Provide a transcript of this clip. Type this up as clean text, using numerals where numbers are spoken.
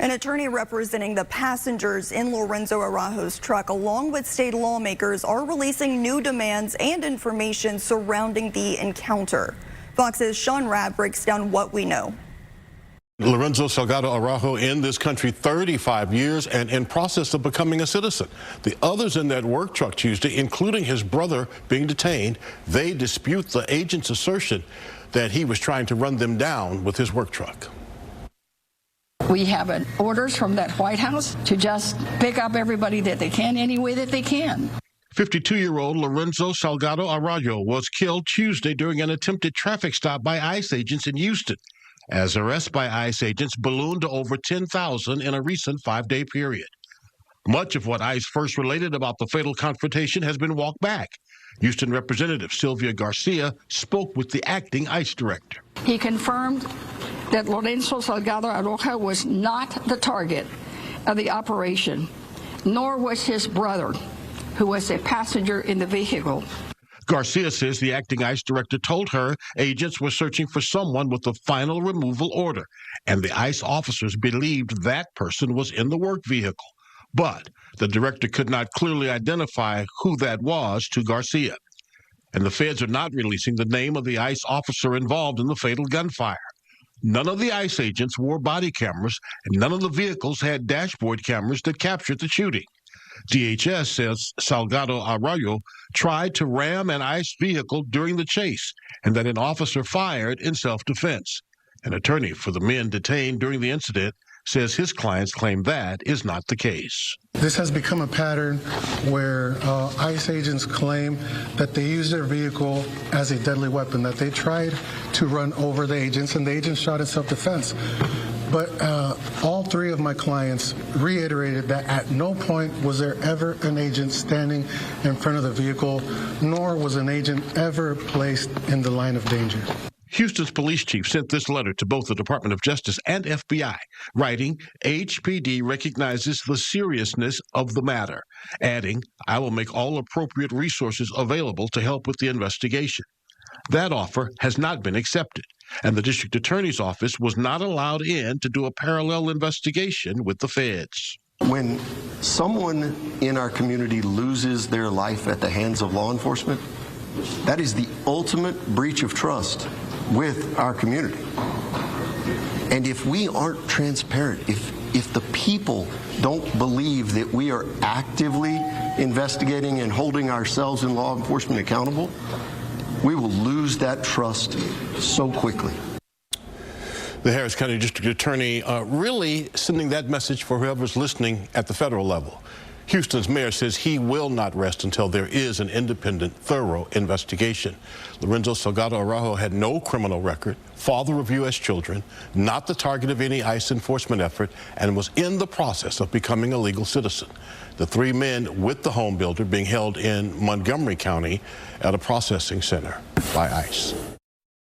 An attorney representing the passengers in Lorenzo Araujo's truck, along with state lawmakers, are releasing new demands and information surrounding the encounter. Fox's Sean Rabb breaks down what we know. Lorenzo Salgado Araujo in this country 35 years and in process of becoming a citizen. The others in that work truck Tuesday, including his brother being detained, they dispute the agent's assertion that he was trying to run them down with his work truck. We have orders from that White House to just pick up everybody that they can any way that they can. 52-year-old Lorenzo Salgado Araujo was killed Tuesday during an attempted traffic stop by ICE agents in Houston, as arrests by ICE agents ballooned to over 10,000 in a recent 5-day period. Much of what ICE first related about the fatal confrontation has been walked back. Houston Representative Sylvia Garcia spoke with the acting ICE director. He confirmed that Lorenzo Salgado Araujo was not the target of the operation, nor was his brother, who was a passenger in the vehicle. Garcia says the acting ICE director told her agents were searching for someone with a final removal order, and the ICE officers believed that person was in the work vehicle. But the director could not clearly identify who that was to Garcia. And the feds are not releasing the name of the ICE officer involved in the fatal gunfire. None of the ICE agents wore body cameras, and none of the vehicles had dashboard cameras that captured the shooting. DHS says Salgado Araujo tried to ram an ICE vehicle during the chase and that an officer fired in self-defense. An attorney for the men detained during the incident says his clients claim that is not the case. This has become a pattern where ICE agents claim that they used their vehicle as a deadly weapon, that they tried to run over the agents and the agents shot in self-defense. But all three of my clients reiterated that at no point was there ever an agent standing in front of the vehicle, nor was an agent ever placed in the line of danger. Houston's police chief sent this letter to both the Department of Justice and FBI, writing, HPD recognizes the seriousness of the matter, adding, I will make all appropriate resources available to help with the investigation. That offer has not been accepted, and the district attorney's office was not allowed in to do a parallel investigation with the feds. When someone in our community loses their life at the hands of law enforcement, that is the ultimate breach of trust with our community. And if we aren't transparent, if the people don't believe that we are actively investigating and holding ourselves and law enforcement accountable, we will lose that trust so quickly. The Harris County District Attorney really sending that message for whoever's listening at the federal level. Houston's mayor says he will not rest until there is an independent, thorough investigation. Lorenzo Salgado Araujo had no criminal record, father of U.S. children, not the target of any ICE enforcement effort, and was in the process of becoming a legal citizen. The three men with the home builder being held in Montgomery County at a processing center by ICE.